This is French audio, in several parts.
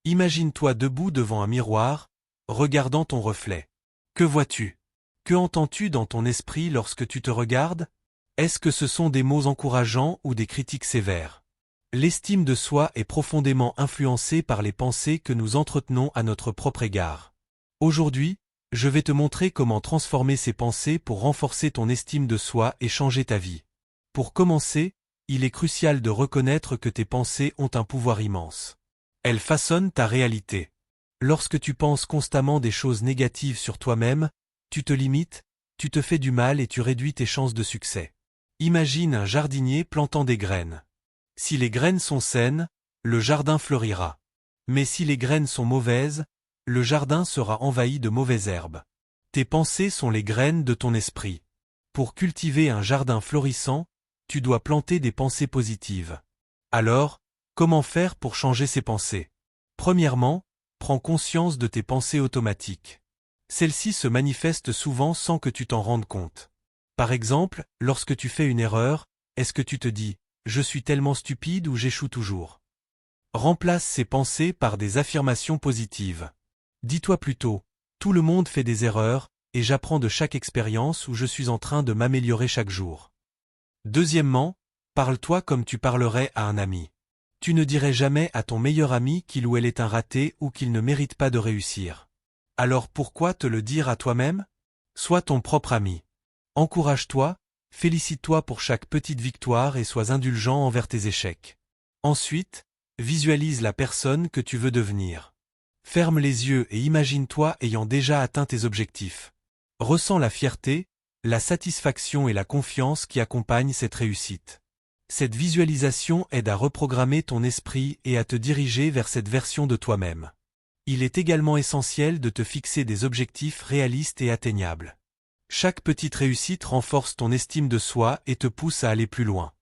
Imagine-toi debout devant un miroir, regardant ton reflet. Que vois-tu? Que entends-tu dans ton esprit lorsque tu te regardes? Est-ce que ce sont des mots encourageants ou des critiques sévères? L'estime de soi est profondément influencée par les pensées que nous entretenons à notre propre égard. Aujourd'hui, je vais te montrer comment transformer ces pensées pour renforcer ton estime de soi et changer ta vie. Pour commencer, il est crucial de reconnaître que tes pensées ont un pouvoir immense. Elles façonnent ta réalité. Lorsque tu penses constamment des choses négatives sur toi-même, tu te limites, tu te fais du mal et tu réduis tes chances de succès. Imagine un jardinier plantant des graines. Si les graines sont saines, le jardin fleurira. Mais si les graines sont mauvaises, le jardin sera envahi de mauvaises herbes. Tes pensées sont les graines de ton esprit. Pour cultiver un jardin florissant, tu dois planter des pensées positives. Alors, comment faire pour changer ces pensées? Premièrement, prends conscience de tes pensées automatiques. Celles-ci se manifestent souvent sans que tu t'en rendes compte. Par exemple, lorsque tu fais une erreur, est-ce que tu te dis « je suis tellement stupide » ou « j'échoue toujours ». Remplace ces pensées par des affirmations positives. Dis-toi plutôt « tout le monde fait des erreurs, et j'apprends de chaque expérience où je suis en train de m'améliorer chaque jour ». Deuxièmement, parle-toi comme tu parlerais à un ami. Tu ne dirais jamais à ton meilleur ami qu'il ou elle est un raté ou qu'il ne mérite pas de réussir. Alors pourquoi te le dire à toi-même? Sois ton propre ami. Encourage-toi, félicite-toi pour chaque petite victoire et sois indulgent envers tes échecs. Ensuite, visualise la personne que tu veux devenir. Ferme les yeux et imagine-toi ayant déjà atteint tes objectifs. Ressens la fierté, la satisfaction et la confiance qui accompagnent cette réussite. Cette visualisation aide à reprogrammer ton esprit et à te diriger vers cette version de toi-même. Il est également essentiel de te fixer des objectifs réalistes et atteignables. Chaque petite réussite renforce ton estime de soi et te pousse à aller plus loin.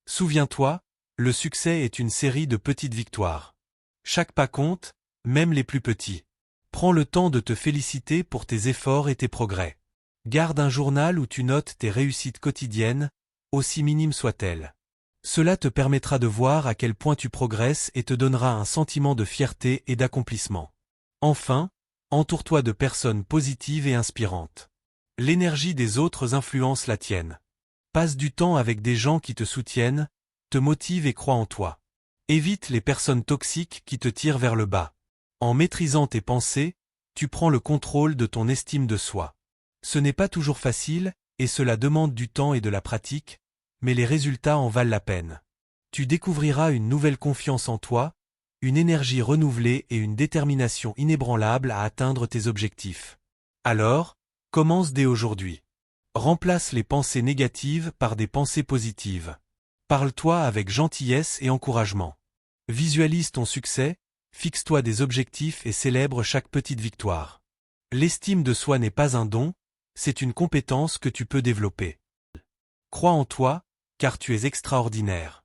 Souviens-toi, le succès est une série de petites victoires. Chaque pas compte, même les plus petits. Prends le temps de te féliciter pour tes efforts et tes progrès. Garde un journal où tu notes tes réussites quotidiennes, aussi minimes soient-elles. Cela te permettra de voir à quel point tu progresses et te donnera un sentiment de fierté et d'accomplissement. Enfin, entoure-toi de personnes positives et inspirantes. L'énergie des autres influence la tienne. Passe du temps avec des gens qui te soutiennent, te motivent et croient en toi. Évite les personnes toxiques qui te tirent vers le bas. En maîtrisant tes pensées, tu prends le contrôle de ton estime de soi. Ce n'est pas toujours facile, et cela demande du temps et de la pratique, mais les résultats en valent la peine. Tu découvriras une nouvelle confiance en toi, une énergie renouvelée et une détermination inébranlable à atteindre tes objectifs. Alors, commence dès aujourd'hui. Remplace les pensées négatives par des pensées positives. Parle-toi avec gentillesse et encouragement. Visualise ton succès, fixe-toi des objectifs et célèbre chaque petite victoire. L'estime de soi n'est pas un don, c'est une compétence que tu peux développer. Crois en toi, car tu es extraordinaire.